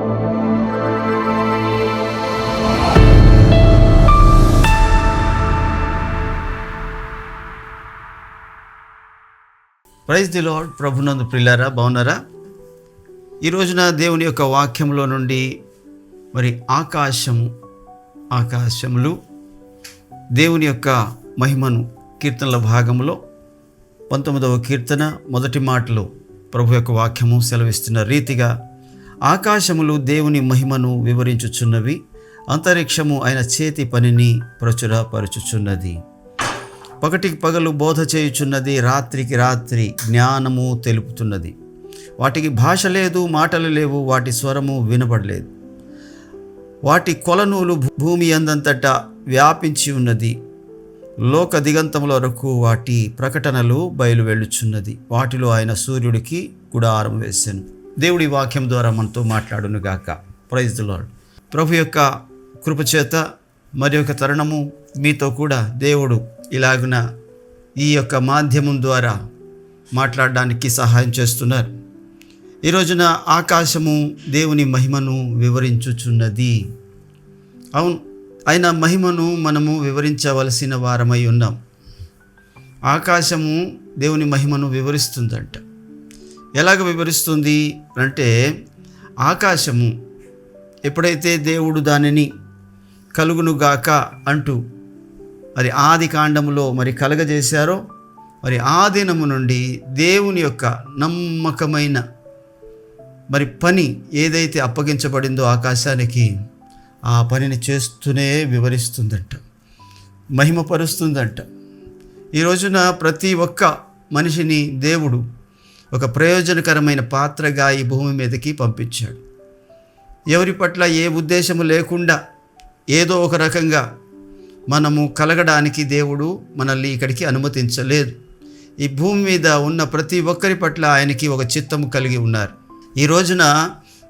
Praise the lord. ప్రభునందు ప్రియులారా, బాగున్నారా? ఈ రోజున దేవుని యొక్క వాక్యంలో నుండి మరి ఆకాశములు దేవుని యొక్క మహిమను కీర్తనల భాగంలో 19వ కీర్తన మొదటి మాటలో ప్రభు యొక్క వాక్యము సెలవిస్తున్న రీతిగా, ఆకాశములు దేవుని మహిమను వివరించుచున్నవి, అంతరిక్షము ఆయన చేతి పనిని ప్రచురపరచుచున్నది. పగటికి పగలు బోధ చేయుచున్నది, రాత్రికి రాత్రి జ్ఞానము తెలుపుతున్నది. వాటికి భాష లేదు, మాటలు లేవు, వాటి స్వరము వినబడలేదు. వాటి కొలనూలు భూమి అందంతటా వ్యాపించి ఉన్నది. లోక దిగంతముల వరకు వాటి ప్రకటనలు బయలు వెళ్ళుచున్నది. వాటిలో ఆయన సూర్యుడికి గుడారం వేశాను. దేవుడి వాక్యం ద్వారా మనతో మాట్లాడును గాక. Praise the lord. ప్రభు యొక్క కృపచేత మరి యొక్క తరుణము మీతో కూడా దేవుడు ఇలాగున ఈ యొక్క మాధ్యమం ద్వారా మాట్లాడడానికి సహాయం చేస్తున్నారు. ఈ రోజున ఆకాశము దేవుని మహిమను వివరించుచున్నది. అవును, ఆయన మహిమను మనము వివరించవలసిన వారమై ఉన్నాం. ఆకాశము దేవుని మహిమను వివరిస్తుందంట. ఎలాగ వివరిస్తుంది అంటే, ఆకాశము ఎప్పుడైతే దేవుడు దానిని కలుగునుగాక అంటూ మరి ఆది కాండములో మరి కలగజేశారో, మరి ఆ దినము నుండి దేవుని యొక్క నమ్మకమైన మరి పని ఏదైతే అప్పగించబడిందో ఆకాశానికి, ఆ పనిని చేస్తూనే వివరిస్తుందంట, మహిమపరుస్తుందంట. ఈ రోజున ప్రతి ఒక్క మనిషిని దేవుడు ఒక ప్రయోజనకరమైన పాత్రగా ఈ భూమి మీదకి పంపించాడు. ఎవరి పట్ల ఏ ఉద్దేశము లేకుండా ఏదో ఒక రకంగా మనము కలగడానికి దేవుడు మనల్ని ఇక్కడికి అనుమతించలేదు. ఈ భూమి మీద ఉన్న ప్రతి ఒక్కరి పట్ల ఆయనకి ఒక చిత్తము కలిగి ఉన్నారు. ఈ రోజున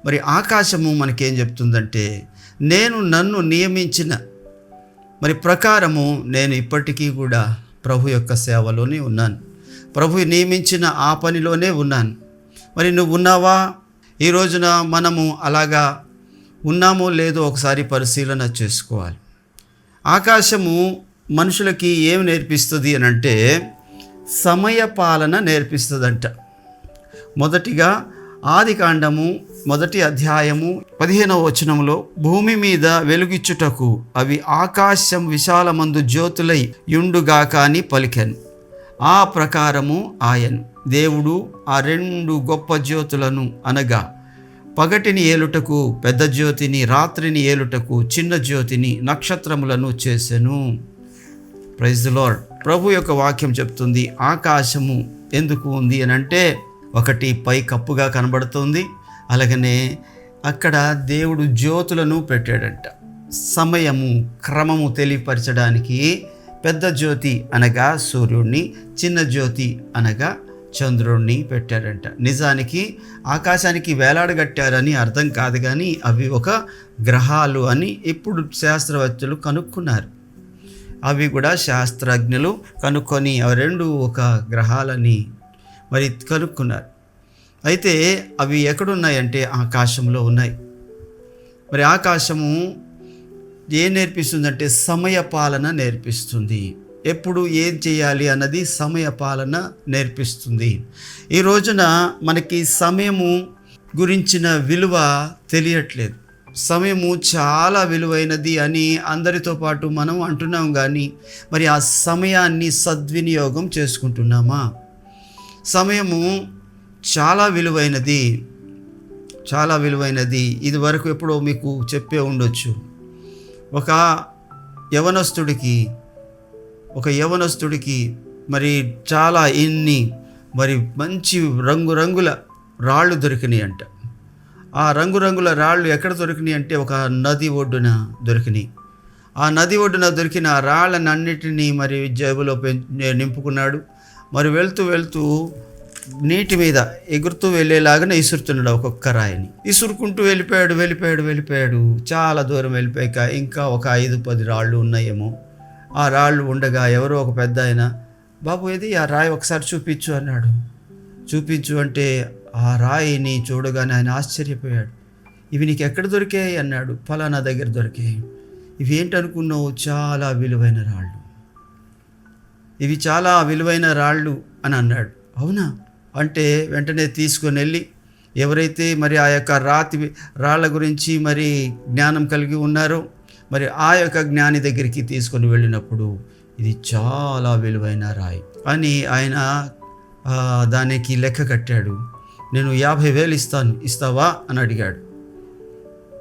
మరి ఆకాశము మనకేం చెప్తుందంటే, నన్ను నియమించిన మరి ప్రకారము నేను ఇప్పటికీ కూడా ప్రభు యొక్క సేవలోనే ఉన్నాను. ప్రభు నియమించిన ఆ పనిలోనే ఉన్నాను. మరి నువ్వు ఉన్నావా? ఈ రోజున మనము అలాగా ఉన్నామో లేదో ఒకసారి పరిశీలన చేసుకోవాలి. ఆకాశము మనుషులకి ఏమి నేర్పిస్తుంది అని అంటే, సమయ పాలన నేర్పిస్తుందంట. మొదటిగా ఆది కాండము 1వ అధ్యాయము 15వ వచనంలో, భూమి మీద వెలుగిచ్చుటకు అవి ఆకాశం విశాలమందు జ్యోతులై యుండుగాక అని పలికెను. ఆ ప్రకారము ఆయను దేవుడు ఆ 2 గొప్ప జ్యోతులను, అనగా పగటిని ఏలుటకు పెద్ద జ్యోతిని, రాత్రిని ఏలుటకు చిన్న జ్యోతిని, నక్షత్రములను చేసెను. Praise the lord. ప్రభు యొక్క వాక్యం చెప్తుంది, ఆకాశము ఎందుకు ఉంది అని అంటే, ఒకటి పై కప్పుగా కనబడుతుంది, అలాగనే అక్కడ దేవుడు జ్యోతులను పెట్టాడంట. సమయము క్రమము తెలియపరచడానికి పెద్ద జ్యోతి అనగా సూర్యుడిని, చిన్న జ్యోతి అనగా చంద్రుడిని పెట్టారంట. నిజానికి ఆకాశానికి వేలాడగట్టారని అర్థం కాదు, కానీ అవి ఒక గ్రహాలు అని ఇప్పుడు శాస్త్రవేత్తలు కనుక్కున్నారు. అవి కూడా శాస్త్రజ్ఞులు కనుక్కొని అవి 2 ఒక గ్రహాలని మరి కనుక్కున్నారు. అయితే అవి ఎక్కడున్నాయంటే ఆకాశంలో ఉన్నాయి. మరి ఆకాశము ఏం నేర్పిస్తుందంటే, సమయ పాలన నేర్పిస్తుంది. ఎప్పుడు ఏం చేయాలి అన్నది సమయ పాలన నేర్పిస్తుంది. ఈ రోజున మనకి సమయము గురించిన విలువ తెలియట్లేదు. సమయము చాలా విలువైనది అని అందరితో పాటు మనం అంటున్నాం, కానీ మరి ఆ సమయాన్ని సద్వినియోగం చేసుకుంటున్నామా? సమయము చాలా విలువైనది, చాలా విలువైనది. ఇది వరకు ఎప్పుడో మీకు చెప్పే ఉండొచ్చు. ఒక యవనస్తుడికి మరి చాలా మరి మంచి రంగురంగుల రాళ్ళు దొరికినాయి అంట. ఆ రంగురంగుల రాళ్ళు ఎక్కడ దొరికినాయి అంటే, ఒక నది ఒడ్డున దొరికినాయి. ఆ నది ఒడ్డున దొరికిన ఆ రాళ్ళనన్నిటినీ మరి జేబులో నింపుకున్నాడు. మరి వెళ్తూ నీటి మీద ఎగురుతూ వెళ్ళేలాగానే ఇసురుతున్నాడు ఒక్కొక్క రాయిని. ఇసురుకుంటూ వెళ్ళిపోయాడు. చాలా దూరం వెళ్ళిపోయాక ఇంకా ఒక 5-10 రాళ్ళు ఉన్నాయేమో. ఆ రాళ్ళు ఉండగా ఎవరో ఒక పెద్ద ఆయన, బాబు ఏది ఆ రాయి ఒకసారి చూపించు అన్నాడు. చూపించు అంటే ఆ రాయిని చూడగానే ఆయన ఆశ్చర్యపోయాడు. ఇవి నీకు ఎక్కడ దొరికాయి అన్నాడు. ఫలానా దగ్గర దొరికాయి. ఇవి ఏంటనుకున్నావు? చాలా విలువైన రాళ్ళు, ఇవి చాలా విలువైన రాళ్ళు అని అన్నాడు. అవునా అంటే వెంటనే తీసుకొని వెళ్ళి ఎవరైతే మరి ఆ యొక్క రాళ్ళ గురించి మరి జ్ఞానం కలిగి ఉన్నారో మరి ఆ యొక్క జ్ఞాని దగ్గరికి తీసుకొని వెళ్ళినప్పుడు ఇది చాలా విలువైన రాయి అని ఆయన దానికి లెక్క కట్టాడు. నేను 50,000 ఇస్తావా అని అడిగాడు.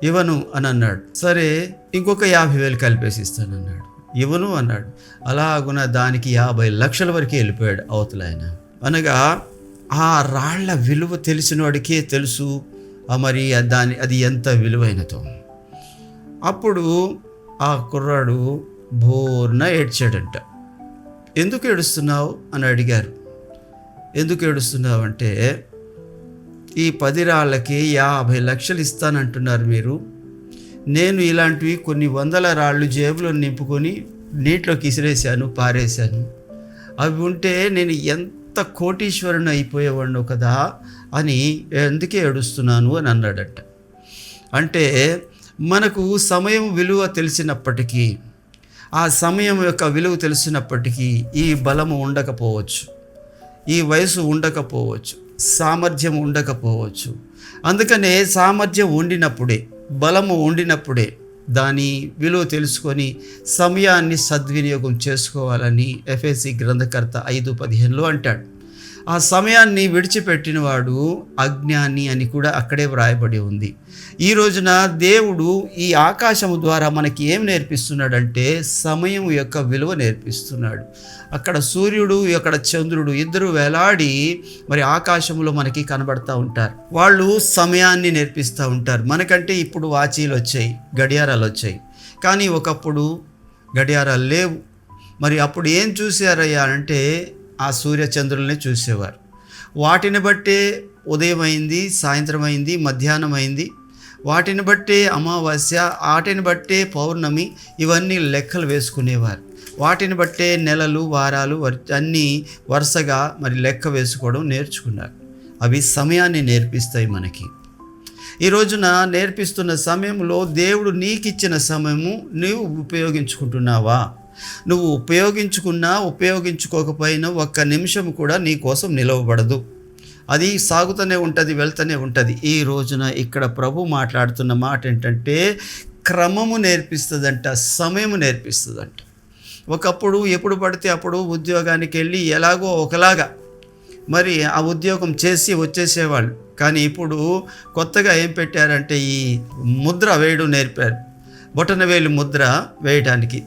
ఇవ్వను అని అన్నాడు. సరే ఇంకొక 50,000 కలిపేసి ఇస్తానన్నాడు. ఇవ్వను అన్నాడు. అలాగున దానికి 50 లక్షల వరకు వెళ్ళిపోయాడు అవతల ఆయన. అనగా ఆ రాళ్ల విలువ తెలిసిన వాడికే తెలుసు మరి అది ఎంత విలువైనదో. అప్పుడు ఆ కుర్రాడు బోర్న ఏడ్చాడంట. ఎందుకు ఏడుస్తున్నావు అని అడిగారు. ఎందుకు ఏడుస్తున్నావు అంటే, ఈ 10 రాళ్ళకి 50 లక్షలు ఇస్తానంటున్నారు మీరు. నేను ఇలాంటివి కొన్ని 100 రాళ్ళు జేబులో నింపుకొని నీటిలోకి ఇసిరేశాను, పారేశాను. అవి ఉంటే నేను ఎంత కోటీశ్వరుని అయిపోయేవాడిను కదా అని అందుకే ఏడుస్తున్నాను అని అన్నాడట. అంటే మనకు సమయం విలువ తెలిసినప్పటికీ, ఆ సమయం యొక్క విలువ తెలిసినప్పటికీ ఈ బలము ఉండకపోవచ్చు, ఈ వయసు ఉండకపోవచ్చు, సామర్థ్యం ఉండకపోవచ్చు. అందుకనే సామర్థ్యం ఉండినప్పుడే, బలము ఉండినప్పుడే దాని విలువ తెలుసుకొని సమయాన్ని సద్వినియోగం చేసుకోవాలని ఎఫెసీ గ్రంథకర్త 5:15 అంటాడు. ఆ సమయాన్ని విడిచిపెట్టినవాడు అజ్ఞాని అని కూడా అక్కడే వ్రాయబడి ఉంది. ఈ రోజున దేవుడు ఈ ఆకాశము ద్వారా మనకి ఏం నేర్పిస్తున్నాడంటే సమయం యొక్క విలువ నేర్పిస్తున్నాడు. అక్కడ సూర్యుడు, అక్కడ చంద్రుడు ఇద్దరు వేలాడి మరి ఆకాశంలో మనకి కనబడతా ఉంటారు. వాళ్ళు సమయాన్ని నేర్పిస్తూ ఉంటారు. మనకంటే ఇప్పుడు వాచీలు వచ్చాయి, గడియారాలు వచ్చాయి, కానీ ఒకప్పుడు గడియారాలు లేవు. మరి అప్పుడు ఏం చూసారయ్యా అంటే ఆ సూర్యచంద్రుల్ని చూసేవారు. వాటిని బట్టే ఉదయం అయింది, సాయంత్రం అయింది, మధ్యాహ్నం అయింది, వాటిని బట్టే అమావాస్య, వాటిని బట్టే పౌర్ణమి, ఇవన్నీ లెక్కలు వేసుకునేవారు. వాటిని బట్టే నెలలు, వారాలు అన్నీ వరుసగా మరి లెక్క వేసుకోవడం నేర్చుకున్నారు. అవి సమయాన్ని నేర్పిస్తాయి మనకి. ఈ రోజున నేర్పిస్తున్న సమయంలో దేవుడు నీకు ఇచ్చిన సమయము నువ్వు ఉపయోగించుకుంటున్నావా? నువ్వు ఉపయోగించుకున్నా ఉపయోగించుకోకపోయినా 1 నిమిషం కూడా నీ కోసం నిలవబడదు. అది సాగుతూనే ఉంటుంది, వెళ్తూనే ఉంటుంది. ఈ రోజున ఇక్కడ ప్రభు మాట్లాడుతున్న మాట ఏంటంటే క్రమము నేర్పిస్తుందంట, సమయము నేర్పిస్తుందంట. ఒకప్పుడు ఎప్పుడు పడితే అప్పుడు ఉద్యోగానికి వెళ్ళి ఎలాగో ఒకలాగా మరి ఆ ఉద్యోగం చేసి వచ్చేసేవాళ్ళు. కానీ ఇప్పుడు కొత్తగా ఏం పెట్టారంటే ఈ ముద్ర వేయడం నేర్పారు. బొటనవేలు ముద్ర వేయడానికి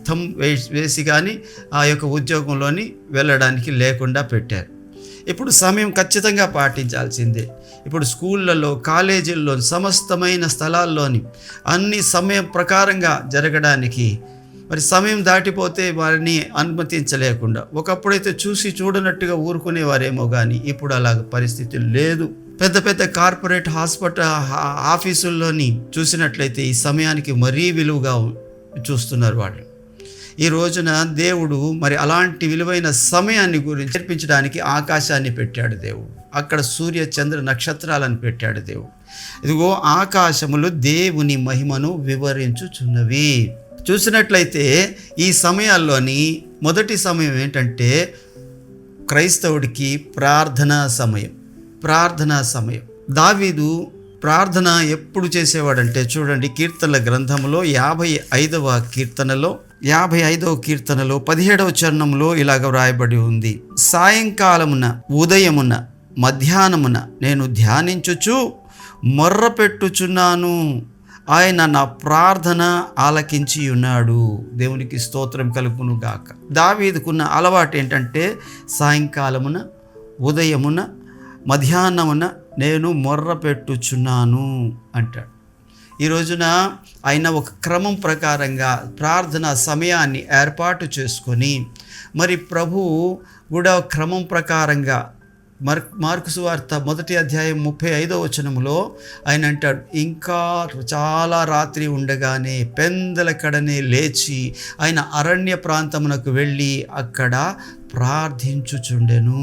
వేసి కానీ ఆ యొక్క ఉద్యోగంలోని వెళ్ళడానికి లేకుండా పెట్టారు. ఇప్పుడు సమయం ఖచ్చితంగా పాటించాల్సిందే. ఇప్పుడు స్కూళ్ళల్లో, కాలేజీల్లో, సమస్తమైన స్థలాల్లోని అన్ని సమయం ప్రకారంగా జరగడానికి మరి సమయం దాటిపోతే వారిని అనుమతించలేకుండా, ఒకప్పుడైతే చూసి చూడనట్టుగా ఊరుకునేవారేమో కానీ ఇప్పుడు అలాగ పరిస్థితి లేదు. పెద్ద పెద్ద కార్పొరేట్ హాస్పిటల్ ఆఫీసుల్లోని చూసినట్లయితే ఈ సమయానికి మరీ విలువగా చూస్తున్నారు వాళ్ళు. ఈ రోజున దేవుడు మరి అలాంటి విలువైన సమయాన్ని గురించి నేర్పించడానికి ఆకాశాన్ని పెట్టాడు దేవుడు. అక్కడ సూర్య చంద్ర నక్షత్రాలను పెట్టాడు దేవుడు. ఇదిగో ఆకాశములు దేవుని మహిమను వివరించుచున్నవి. చూసినట్లయితే ఈ సమయాల్లోని మొదటి సమయం ఏంటంటే క్రైస్తవుడికి ప్రార్థనా సమయం. దావీదు ప్రార్థన ఎప్పుడు చేసేవాడంటే చూడండి, కీర్తనల గ్రంథంలో 55వ కీర్తనలో 17వ చరణంలో ఇలాగ వ్రాయబడి ఉంది. సాయంకాలమున, ఉదయమున, మధ్యాహ్నమున నేను ధ్యానించుచు మొర్రపెట్టుచున్నాను, ఆయన నా ప్రార్థన ఆలకించి ఉన్నాడు. దేవునికి స్తోత్రం కలుగును గాక. దావీదుకున్న అలవాటు ఏంటంటే సాయంకాలమున, ఉదయమున, మధ్యాహ్నమున నేను మొర్రపెట్టుచున్నాను అంటాడు. ఈ రోజున ఆయన ఒక క్రమం ప్రకారంగా ప్రార్థన సమయాన్ని ఏర్పాటు చేసుకొని మరి ప్రభువు కూడా క్రమం ప్రకారంగా మార్కు సువార్త 1వ అధ్యాయం 35వ వచనంలో ఆయన అంటాడు, ఇంకా చాలా రాత్రి ఉండగానే పెందల కడనే లేచి ఆయన అరణ్య ప్రాంతమునకు వెళ్ళి అక్కడ ప్రార్థించుచుండెను.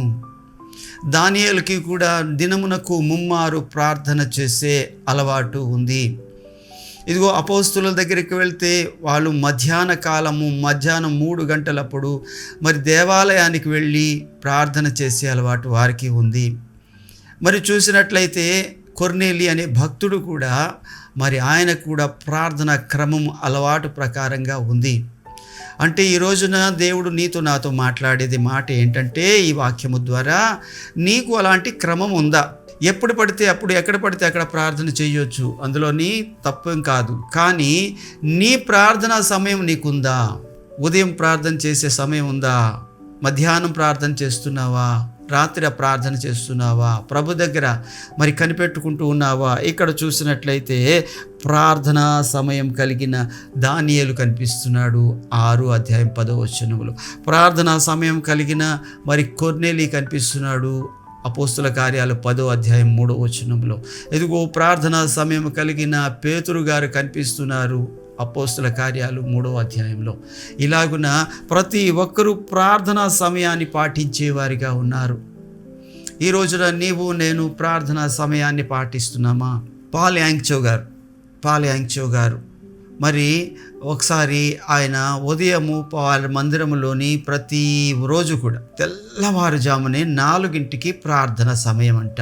దానియేలుకి కూడా దినమునకు 3 ప్రార్థన చేసే అలవాటు ఉంది. ఇదిగో అపోస్తుల దగ్గరికి వెళ్తే వాళ్ళు మధ్యాహ్నం 3 గంటలప్పుడు మరి దేవాలయానికి వెళ్ళి ప్రార్థన చేసే అలవాటు వారికి ఉంది. మరి చూసినట్లయితే కొర్నేలి అనే భక్తుడు కూడా మరి ఆయన కూడా ప్రార్థన క్రమం అలవాటు ప్రకారంగా ఉంది. అంటే ఈ రోజున దేవుడు నీతో నాతో మాట్లాడేది మాట ఏంటంటే ఈ వాక్యము ద్వారా నీకు అలాంటి క్రమం ఉందా? ఎప్పుడు పడితే అప్పుడు ఎక్కడ పడితే అక్కడ ప్రార్థన చేయొచ్చు, అందులోని తప్పేం కాదు. కానీ నీ ప్రార్థనా సమయం నీకుందా? ఉదయం ప్రార్థన చేసే సమయం ఉందా? మధ్యాహ్నం ప్రార్థన చేస్తున్నావా? రాత్రి ప్రార్థన చేస్తున్నావా? ప్రభు దగ్గర మరి కనిపెట్టుకుంటూ ఉన్నావా? ఇక్కడ చూసినట్లయితే ప్రార్థనా సమయం కలిగిన దానియేలు కనిపిస్తున్నాడు 6:10 ప్రార్థనా సమయం కలిగిన మరి కొర్నేలి కనిపిస్తున్నాడు అపోస్తుల కార్యాలు 10:3 ఇదిగో ప్రార్థనా సమయం కలిగిన పేతురు గారు కనిపిస్తున్నారు అపోస్తుల కార్యాలు 3 ఇలాగున ప్రతి ఒక్కరూ ప్రార్థనా సమయాన్ని పాటించేవారిగా ఉన్నారు. ఈ రోజున నీవు నేను ప్రార్థనా సమయాన్ని పాటిస్తున్నామా? పాల్ యాంగ్చో గారు మరి ఒకసారి ఆయన ఉదయము వాళ్ళ మందిరంలోని ప్రతి రోజు కూడా తెల్లవారుజామునే 4 ప్రార్థన సమయం అంట.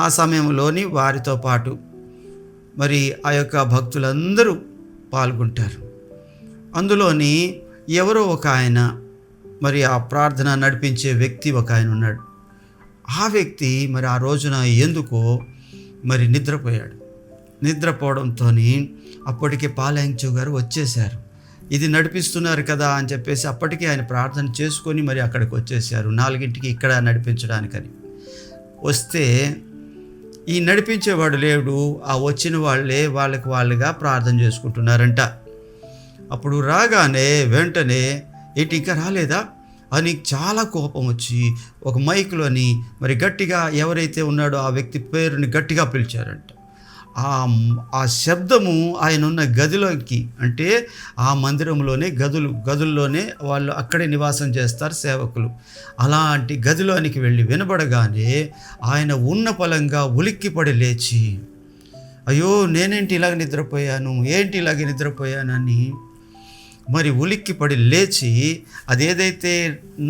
ఆ సమయంలోని వారితో పాటు మరి ఆ యొక్క భక్తులందరూ పాల్గొంటారు. అందులోని ఎవరో ఒక ఆయన మరి ఆ ప్రార్థన నడిపించే వ్యక్తి ఒక ఆయన ఉన్నాడు. ఆ వ్యక్తి మరి ఆ రోజున ఎందుకో మరి నిద్రపోవడంతో అప్పటికే పాల్ యాంగ్చో గారు వచ్చేశారు. ఇది నడిపిస్తున్నారు కదా అని చెప్పేసి అప్పటికే ఆయన ప్రార్థన చేసుకొని మరి అక్కడికి వచ్చేసారు 4 ఇక్కడ నడిపించడానికని. వస్తే ఈ నడిపించేవాడు లేడు, ఆ వచ్చిన వాళ్ళుగా ప్రార్థన చేసుకుంటున్నారంట. అప్పుడు రాగానే వెంటనే ఏంటి ఇంకా రాలేదా అని చాలా కోపం వచ్చి ఒక మైక్లోని మరి గట్టిగా ఎవరైతే ఉన్నాడో ఆ వ్యక్తి పేరుని గట్టిగా పిలిచారంట. ఆ శబ్దము ఆయన ఉన్న గదిలోకి, అంటే ఆ మందిరంలోనే గదుల్లోనే వాళ్ళు అక్కడే నివాసం చేస్తారు సేవకులు, అలాంటి గదిలోనికి వెళ్ళి వినబడగానే ఆయన ఉన్న పలంగా ఉలిక్కిపడి లేచి, అయ్యో నేనేంటి ఇలాగ నిద్రపోయానని మరి ఉలిక్కిపడి లేచి అదేదైతే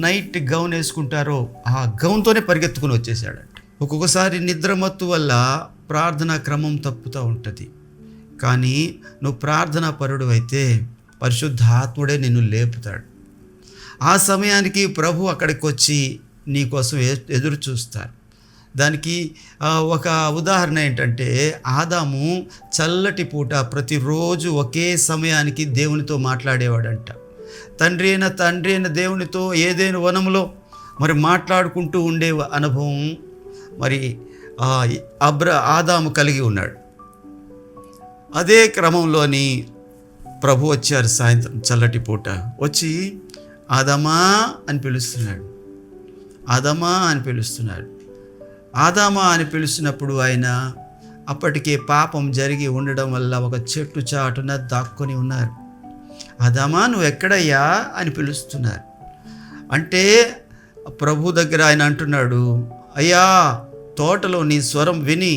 నైట్ గౌన్ వేసుకుంటారో ఆ గౌన్తోనే పరిగెత్తుకుని వచ్చేసాడంట. ఒక్కొక్కసారి నిద్రమత్తు వల్ల ప్రార్థనా క్రమం తప్పుతూ ఉంటుంది. కానీ నువ్వు ప్రార్థనా పరుడు అయితే పరిశుద్ధాత్ముడే నిన్ను లేపుతాడు. ఆ సమయానికి ప్రభు అక్కడికి వచ్చి నీ కోసం ఎదురు చూస్తారు. దానికి ఒక ఉదాహరణ ఏంటంటే ఆదాము చల్లటి పూట ప్రతిరోజు ఒకే సమయానికి దేవునితో మాట్లాడేవాడంట. తండ్రి అయిన దేవునితో ఏదైనా వనంలో మరి మాట్లాడుకుంటూ ఉండే అనుభవం మరి ఆదాము కలిగి ఉన్నాడు. అదే క్రమంలోని ప్రభు వచ్చారు సాయంత్రం చల్లటి పూట వచ్చి ఆదామా అని పిలుస్తున్నాడు. ఆదామా అని పిలుస్తున్నప్పుడు ఆయన అప్పటికే పాపం జరిగి ఉండడం వల్ల ఒక చెట్టు చాటున దాక్కొని ఉన్నారు. ఆదామా నువ్వు ఎక్కడయ్యా అని పిలుస్తున్నారు. అంటే ప్రభు దగ్గర ఆయన అంటున్నాడు, అయ్యా తోటలో నీ స్వరం విని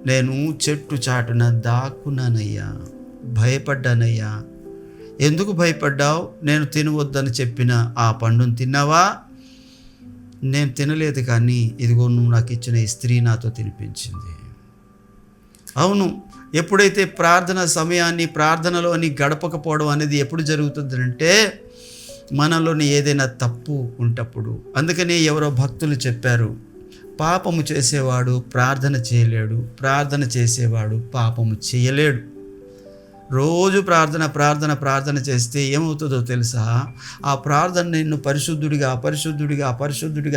నేను చెట్టు చాటున దాక్కున్నానయ్యా, భయపడ్డానయ్యా. ఎందుకు భయపడ్డావు? నేను తినవద్దని చెప్పిన ఆ పండును తిన్నావా? నేను తినలేదు, కానీ ఇదిగో నువ్వు నాకు ఇచ్చిన ఈ స్త్రీ నాతో తినిపించింది. అవును, ఎప్పుడైతే ప్రార్థన సమయాన్ని ప్రార్థనలోని గడపకపోవడం అనేది ఎప్పుడు జరుగుతుందంటే మనలోని ఏదైనా తప్పు ఉంటప్పుడు. అందుకనే ఎవరో భక్తులు చెప్పారు, పాపము చేసేవాడు ప్రార్థన చేయలేడు, ప్రార్థన చేసేవాడు పాపము చేయలేడు. రోజు ప్రార్థన చేస్తే ఏమవుతుందో తెలుసా? ఆ ప్రార్థన నిన్ను పరిశుద్ధుడిగా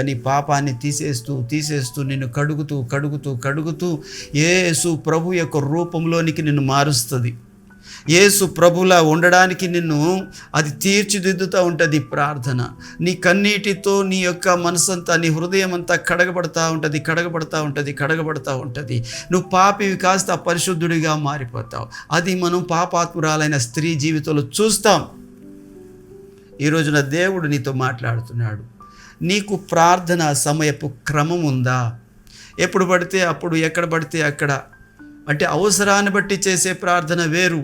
నీ పాపాన్ని తీసేస్తూ నిన్ను కడుగుతూ యేసు ప్రభు యొక్క రూపంలోనికి నిన్ను మారుస్తుంది. యేసు ప్రభులా ఉండడానికి నిన్ను అది తీర్చిదిద్దుతూ ఉంటుంది ప్రార్థన. నీ కన్నీటితో నీ యొక్క మనసంతా, నీ హృదయం అంతా కడగబడతా ఉంటుంది. నువ్వు పాపివి కాస్త పరిశుద్ధుడిగా మారిపోతావు. అది మనం పాపాత్మురాలైన స్త్రీ జీవితంలో చూస్తాం. ఈ రోజున దేవుడు నీతో మాట్లాడుతున్నాడు. నీకు ప్రార్థన సమయపు క్రమం ఉందా? ఎప్పుడు పడితే అప్పుడు, ఎక్కడ పడితే అక్కడ అంటే అవసరాన్ని బట్టి చేసే ప్రార్థన వేరు,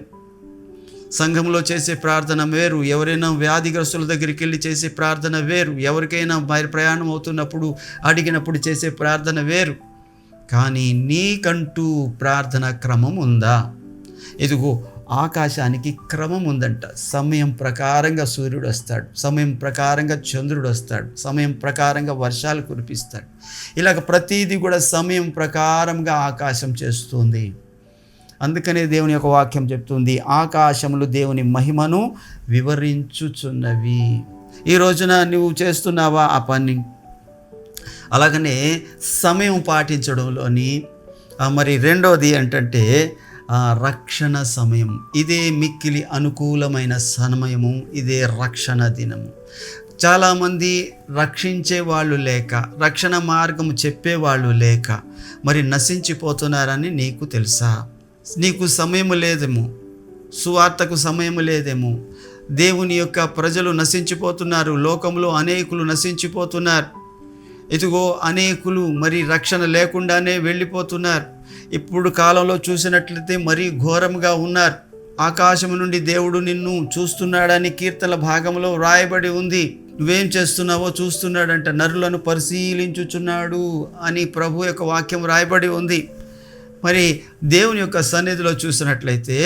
సంఘంలో చేసే ప్రార్థన వేరు, ఎవరైనా వ్యాధిగ్రస్తుల దగ్గరికి వెళ్ళి చేసే ప్రార్థన వేరు, ఎవరికైనా ప్రయాణం అవుతున్నప్పుడు అడిగినప్పుడు చేసే ప్రార్థన వేరు. కానీ నీకంటూ ప్రార్థన క్రమం ఉందా? ఇదిగో ఆకాశానికి క్రమం ఉందంట. సమయం ప్రకారంగా సూర్యుడు వస్తాడు, సమయం ప్రకారంగా చంద్రుడు వస్తాడు, సమయం ప్రకారంగా వర్షాలు కురిపిస్తాడు. ఇలాగ ప్రతీది కూడా సమయం ప్రకారంగా ఆకాశం చేస్తుంది. అందుకనే దేవుని యొక్క వాక్యం చెప్తుంది, ఆకాశములు దేవుని మహిమను వివరించుచున్నవి. ఈ రోజున నువ్వు చేస్తున్నావా ఆ పని? అలాగనే సమయం పాటించడంలోని మరి రెండోది ఏంటంటే రక్షణ సమయం. ఇదే మిక్కిలి అనుకూలమైన సమయము, ఇదే రక్షణ దినము. చాలామంది రక్షించే వాళ్ళు లేక, రక్షణ మార్గము చెప్పేవాళ్ళు లేక మరి నశించిపోతున్నారని నీకు తెలుసా? నీకు సమయము లేదేమో, సువార్తకు సమయము లేదేమో. దేవుని యొక్క ప్రజలు నశించిపోతున్నారు, లోకంలో అనేకులు నశించిపోతున్నారు. ఇదిగో అనేకులు మరి రక్షణ లేకుండానే వెళ్ళిపోతున్నారు. ఇప్పుడు కాలంలో చూసినట్లయితే మరీ ఘోరంగా ఉన్నారు. ఆకాశము నుండి దేవుడు నిన్ను చూస్తున్నాడని కీర్తన భాగంలో వ్రాయబడి ఉంది. నువ్వేం చేస్తున్నావో చూస్తున్నాడంట. నరులను పరిశీలించుచున్నాడు అని ప్రభు యొక్క వాక్యం రాయబడి ఉంది. మరి దేవుని యొక్క సన్నిధిలో చూసినట్లయితే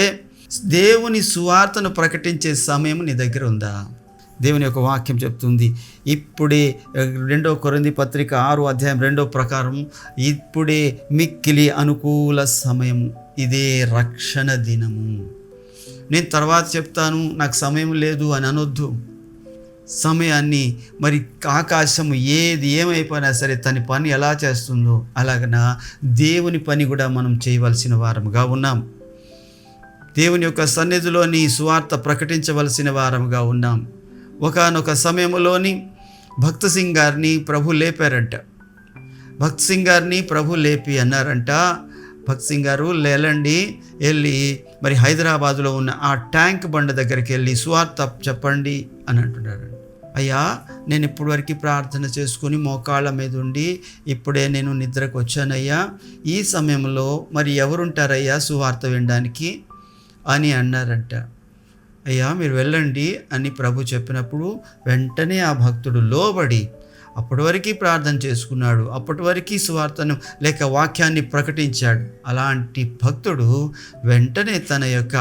దేవుని సువార్తను ప్రకటించే సమయం నీ దగ్గర ఉందా? దేవుని యొక్క వాక్యం చెప్తుంది, ఇప్పుడే 2 కొరింథీ పత్రిక 6 ప్రకారం ఇప్పుడే మిక్కిలి అనుకూల సమయము, ఇదే రక్షణ దినము. నేను తర్వాత చెప్తాను, నాకు సమయం లేదు అని అనొద్దు. సమయాన్ని మరి ఆకాశం ఏమైపోయినా సరే తన పని ఎలా చేస్తుందో అలాగన దేవుని పని కూడా మనం చేయవలసిన వారముగా ఉన్నాం. దేవుని యొక్క సన్నిధిలోని సువార్త ప్రకటించవలసిన వారముగా ఉన్నాం. ఒకానొక సమయంలోని భక్త్ సింగ్ గారిని ప్రభు లేపారంట. భక్త్ సింగ్ గారిని ప్రభు లేపి అన్నారంట, భక్త్ సింగ్ గారు లేలండి, వెళ్ళి మరి హైదరాబాదులో ఉన్న ఆ ట్యాంక్ బండ దగ్గరికి వెళ్ళి సువార్త చెప్పండి అని అంటున్నాడు. అయ్యా, నేను ఇప్పటివరకు ప్రార్థన చేసుకుని మోకాళ్ళ మీద ఉండి ఇప్పుడే నేను నిద్రకు వచ్చానయ్యా, ఈ సమయంలో మరి ఎవరుంటారయ్యా సువార్త వినడానికి అని అన్నారంట. అయ్యా మీరు వెళ్ళండి అని ప్రభు చెప్పినప్పుడు వెంటనే ఆ భక్తుడు లోబడి అప్పటి వరకు ప్రార్థన చేసుకున్నాడు, అప్పటి వరకు సువార్తను లేక వాక్యాన్ని ప్రకటించాడు. అలాంటి భక్తుడు వెంటనే తన యొక్క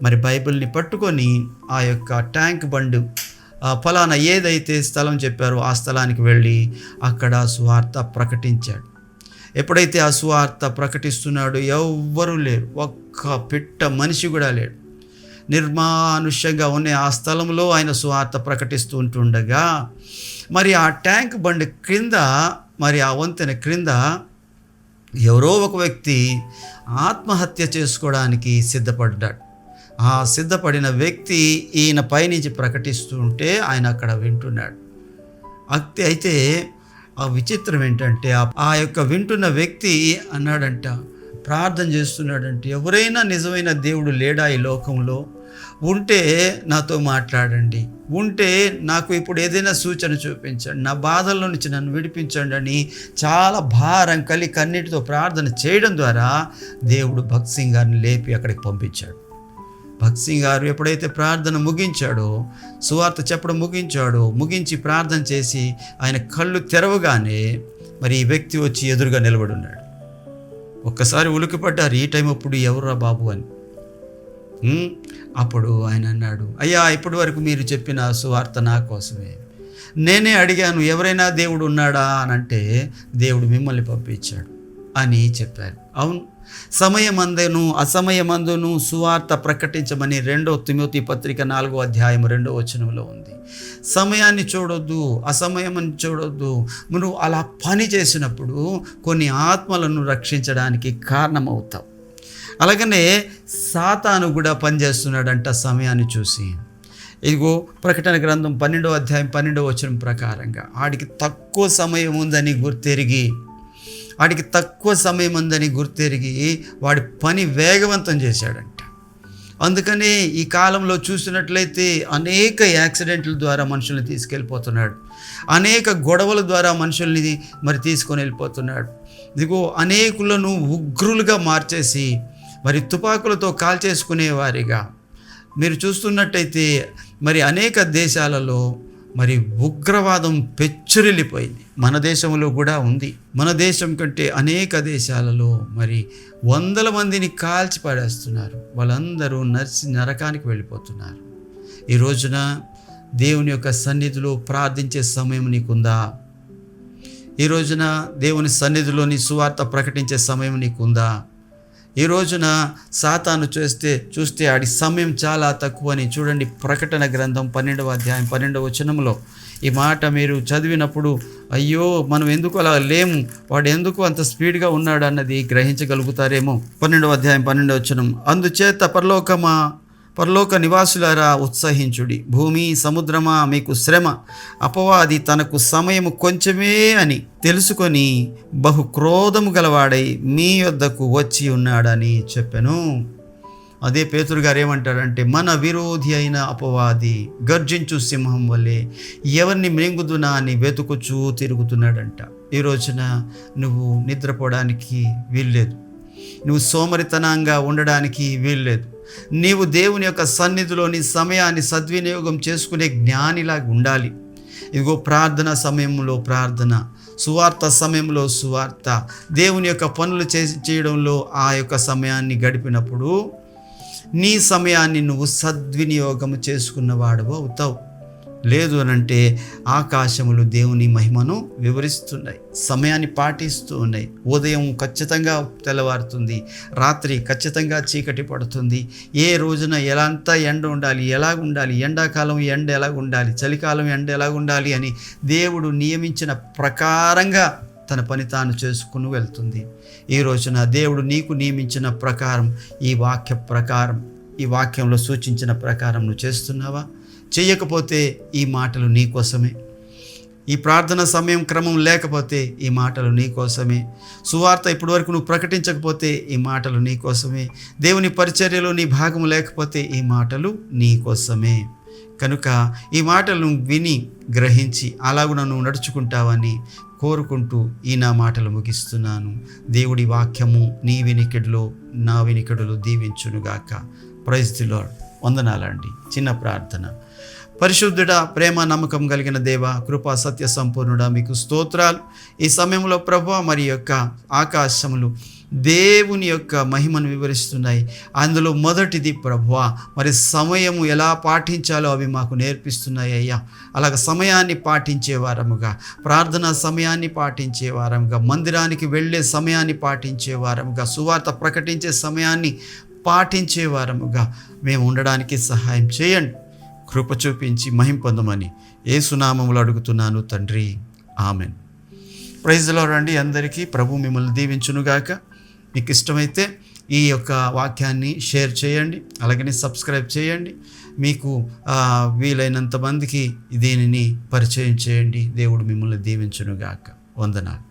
మరి బైబిల్ని పట్టుకొని ఆ యొక్క ట్యాంక్ బండు ఫలానా ఏదైతే స్థలం చెప్పారో ఆ స్థలానికి వెళ్ళి అక్కడ సువార్త ప్రకటించాడు. ఎప్పుడైతే ఆ సువార్త ప్రకటిస్తున్నాడో ఎవ్వరూ లేరు, ఒక్క పిట్ట మనిషి కూడా లేడు. నిర్మానుష్యంగా ఉన్న ఆ స్థలంలో ఆయన సువార్త ప్రకటిస్తూ ఉంటుండగా మరి ఆ ట్యాంక్ బండి క్రింద, మరి ఆ వంతెన క్రింద ఎవరో ఒక వ్యక్తి ఆత్మహత్య చేసుకోవడానికి సిద్ధపడ్డాడు. ఆ సిద్ధపడిన వ్యక్తి ఈయన పైనుంచి ప్రకటిస్తూ ఉంటే ఆయన అక్కడ వింటున్నాడు. అయితే ఆ విచిత్రం ఏంటంటే ఆ యొక్క వింటున్న వ్యక్తి అన్నాడంట, ప్రార్థన చేస్తున్నాడంటే, ఎవరైనా నిజమైన దేవుడు లేడా ఈ లోకంలో? ఉంటే నాతో మాట్లాడండి, ఉంటే నాకు ఇప్పుడు ఏదైనా సూచన చూపించండి, నా బాధల్లో నుంచి నన్ను విడిపించండి అని చాలా భారం కలిగి కన్నీటితో ప్రార్థన చేయడం ద్వారా దేవుడు భక్త్ సింగ్ గారిని లేపి అక్కడికి పంపించాడు. భక్త్ సింగ్ గారు ఎప్పుడైతే ప్రార్థన ముగించాడో, సువార్త చెప్పడం ముగించాడో, ముగించి ప్రార్థన చేసి ఆయన కళ్ళు తెరవగానే మరి ఈ వ్యక్తి వచ్చి ఎదురుగా నిలబడి ఉన్నాడు. ఒక్కసారి ఉలికిపడ్డారు, ఈ టైం అప్పుడు ఎవరురా బాబు అని. అప్పుడు ఆయన అన్నాడు, అయ్యా ఇప్పటి వరకు మీరు చెప్పిన సువార్త నా కోసమే. నేనే అడిగాను ఎవరైనా దేవుడు ఉన్నాడా అని అంటే దేవుడు మిమ్మల్ని పంపించాడు అని చెప్పారు. అవును, సమయమందును అసమయమందును సువార్త ప్రకటించమని 2 తిమోతి పత్రిక 4వ అధ్యాయం 2వ వచనంలో ఉంది. సమయాన్ని చూడొద్దు, అసమయాన్ని చూడొద్దు. నువ్వు అలా పని చేసినప్పుడు కొన్ని ఆత్మలను రక్షించడానికి కారణమవుతావు. అలాగనే సాతాను కూడా పనిచేస్తున్నాడంట సమయాన్ని చూసి. ఇదిగో ప్రకటన గ్రంథం 12వ అధ్యాయం 12వ వచనం ప్రకారంగా ఆడికి తక్కువ సమయం ఉందని గుర్తెరిగి వాడి పని వేగవంతం చేశాడంట. అందుకనే ఈ కాలంలో చూసినట్లయితే అనేక యాక్సిడెంట్ల ద్వారా మనుషుల్ని తీసుకెళ్ళిపోతున్నాడు, అనేక గొడవల ద్వారా మనుషుల్ని మరి తీసుకొని వెళ్ళిపోతున్నాడు. ఇదిగో అనేకులను ఉగ్రులుగా మార్చేసి మరి తుపాకులతో కాల్చేసుకునేవారిగా మీరు చూస్తున్నట్టయితే మరి అనేక దేశాలలో మరి ఉగ్రవాదం పెచ్చురిల్లిపోయింది. మన దేశంలో కూడా ఉంది. మన దేశం కంటే అనేక దేశాలలో మరి 100 మందిని కాల్చి పడేస్తున్నారు. వాళ్ళందరూ నరకానికి వెళ్ళిపోతున్నారు. ఈ రోజున దేవుని యొక్క సన్నిధిలో ప్రార్థించే సమయం నీకుందా? ఈ రోజున దేవుని సన్నిధిలోని సువార్త ప్రకటించే సమయం నీకుందా? ఈ రోజున సాతాను చూస్తే ఆడి సమయం చాలా తక్కువ అని చూడండి. ప్రకటన గ్రంథం 12వ అధ్యాయం 12వ వచనంలో ఈ మాట మీరు చదివినప్పుడు అయ్యో మనం ఎందుకు అలా లేము, వాడు ఎందుకు అంత స్పీడ్గా ఉన్నాడు అన్నది గ్రహించగలుగుతారేమో. 12వ అధ్యాయం 12వ వచనం, అందుచేత పరలోక నివాసులారా ఉత్సహించుడి, భూమి సముద్రమా మీకు శ్రమ, అపవాది తనకు సమయము కొంచెమే అని తెలుసుకొని బహు క్రోధము గలవాడై మీ యొద్దకు వచ్చి ఉన్నాడని చెప్పెను. అదే పేతురు గారు ఏమంటారంటే, మన విరోధి అయిన అపవాది గర్జించు సింహం వల్లే ఎవరిని మృంగుదునా అని వెతుకుచూ తిరుగుతున్నాడంట. ఈ రోజున నువ్వు నిద్రపోవడానికి వీల్లేదు, నువ్వు సోమరితనంగా ఉండడానికి వీల్లేదు. నీవు దేవుని యొక్క సన్నిధిలోని సమయాన్ని సద్వినియోగం చేసుకునే జ్ఞానిలాగా ఉండాలి. ఇదిగో ప్రార్థన సమయంలో ప్రార్థన, సువార్త సమయంలో సువార్త, దేవుని యొక్క పనులు చేయడంలో ఆ యొక్క సమయాన్ని గడిపినప్పుడు నీ సమయాన్ని నువ్వు సద్వినియోగం చేసుకున్నవాడు అవుతావు. లేదు అనంటే ఆకాశములు దేవుని మహిమను వివరిస్తున్నాయి, సమయాన్ని పాటిస్తూ ఉన్నాయి. ఉదయం ఖచ్చితంగా తెల్లవారుతుంది, రాత్రి ఖచ్చితంగా చీకటి పడుతుంది. ఏ రోజున ఎలాంత ఎండ ఉండాలి, ఎలాగ ఉండాలి, ఎండాకాలం ఎండ ఎలాగ ఉండాలి, చలికాలం ఎండ ఎలాగ ఉండాలి అని దేవుడు నియమించిన ప్రకారంగా తన పని తాను చేసుకుని వెళ్తుంది. ఈ రోజున దేవుడు నీకు నియమించిన ప్రకారం, ఈ వాక్యంలో సూచించిన ప్రకారం నువ్వు చేస్తున్నావా? చేయకపోతే ఈ మాటలు నీ కోసమే. ఈ ప్రార్థన సమయం క్రమం లేకపోతే ఈ మాటలు నీ కోసమే. సువార్త ఇప్పటివరకు నువ్వు ప్రకటించకపోతే ఈ మాటలు నీ కోసమే. దేవుని పరిచర్యలో నీ భాగం లేకపోతే ఈ మాటలు నీ కోసమే. కనుక ఈ మాటలను విని గ్రహించి అలాగున నువ్వు నడుచుకుంటావని కోరుకుంటూ ఈ నా మాటలు ముగిస్తున్నాను. దేవుడి వాక్యము నీ వినికిడిలో నా వినికిడులు దీవించునుగాక. Praise the Lord. వందనాలండి. చిన్న ప్రార్థన. పరిశుద్ధుడా, ప్రేమ నమ్మకం కలిగిన దేవ, కృపా సత్య సంపూర్ణుడా, మీకు స్తోత్రాలు. ఈ సమయంలో ప్రభువా మరి యొక్క ఆకాశములు దేవుని యొక్క మహిమను వివరిస్తున్నాయి. అందులో మొదటిది ప్రభువా మరి సమయము ఎలా పాటించాలో అవి మాకు నేర్పిస్తున్నాయి అయ్యా. అలాగ సమయాన్ని పాటించేవారముగా, ప్రార్థనా సమయాన్ని పాటించేవారముగా, మందిరానికి వెళ్ళే సమయాన్ని పాటించేవారముగా, సువార్త ప్రకటించే సమయాన్ని పాటించేవారముగా మేము ఉండడానికి సహాయం చేయండి. కృప చూపించి మహిమ పొందమని యేసు నామములో అడుగుతున్నాను తండ్రి. ఆమెన్. ప్రైజ్ ది లార్డ్ అండి. అందరికీ ప్రభు మిమ్మల్ని దీవించునుగాక. మీకు ఇష్టమైతే ఈ యొక్క వాక్యాన్ని షేర్ చేయండి, అలాగనే సబ్స్క్రైబ్ చేయండి. మీకు వీలైనంత మందికి దీనిని పరిచయం చేయండి. దేవుడు మిమ్మల్ని దీవించునుగాక. వందనాలు.